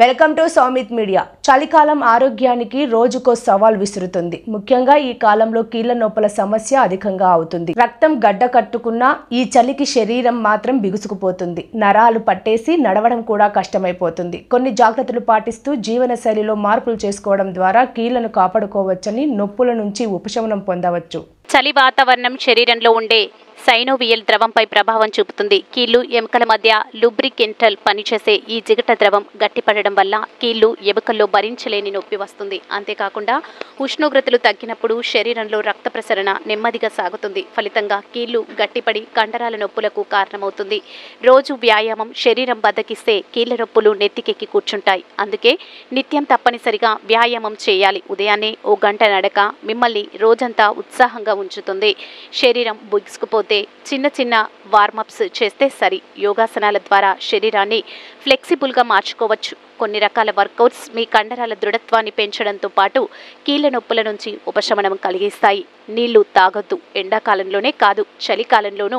Welcome to Soumith media. చలికాలం ఆరోగ్యానికి రోజుకో సవాల్ విసురుతుంది. ముఖ్యంగా ఈ కాలంలో కీళ్ల నొప్పుల సమస్య అధికంగా అవుతుంది. రక్తం గడ్డ కట్టుకున్నా ఈ చలికి శరీరం మాత్రం బిగుసుకుపోతుంది. నరాలు పట్టేసి నడవడం కూడా కష్టమైపోతుంది. కొన్ని జాగ్రత్తలు పాటిస్తూ జీవన శైలిలో మార్పులు చేసుకోవడం ద్వారా కీళ్లను కాపాడుకోవచ్చని, నొప్పుల నుంచి ఉపశమనం పొందవచ్చు. చలి వాతావరణం శరీరంలో ఉండే సైనోవియల్ ద్రవంపై ప్రభావం చూపుతుంది. కీళ్లు ఎముకల మధ్య లూబ్రికెంటల్ పనిచేసే ఈ జిగట ద్రవం గట్టిపడడం వల్ల కీళ్లు ఎముకల్లో భరించలేని నొప్పి వస్తుంది. అంతేకాకుండా ఉష్ణోగ్రతలు తగ్గినప్పుడు శరీరంలో రక్త ప్రసరణ నెమ్మదిగా సాగుతుంది. ఫలితంగా కీళ్లు గట్టిపడి కండరాల నొప్పులకు కారణమవుతుంది. రోజు వ్యాయామం శరీరం బద్దకిస్తే కీళ్ల నొప్పులు నెత్తికెక్కి కూర్చుంటాయి. అందుకే నిత్యం తప్పనిసరిగా వ్యాయామం చేయాలి. ఉదయాన్నే ఓ గంట నడక మిమ్మల్ని రోజంతా ఉత్సాహంగా ఉంచుతుంది. శరీరం బుగ్సుకుపోతే చిన్న చిన్న వార్మప్స్ చేస్తే సరి. యోగాసనాల ద్వారా శరీరాన్ని ఫ్లెక్సిబుల్గా మార్చుకోవచ్చు. కొన్ని రకాల వర్కౌట్స్ మీ కండరాల దృఢత్వాన్ని పెంచడంతో పాటు కీళ్ల నొప్పుల నుంచి ఉపశమనం కలిగిస్తాయి. నీళ్లు తాగొద్దు. ఎండాకాలంలోనే కాదు, చలికాలంలోనూ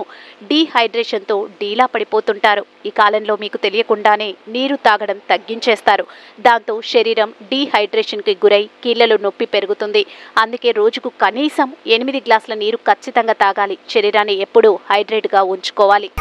డీహైడ్రేషన్తో డీలా పడిపోతుంటారు. ఈ కాలంలో మీకు తెలియకుండానే నీరు తాగడం తగ్గించేస్తారు. దాంతో శరీరం డీహైడ్రేషన్కి గురై కీళ్లలో నొప్పి పెరుగుతుంది. అందుకే రోజుకు కనీసం 8 గ్లాసుల నీరు ఖచ్చితంగా తాగాలి. శరీరాన్ని ఎప్పుడూ హైడ్రేట్గా ఉంచుకోవాలి.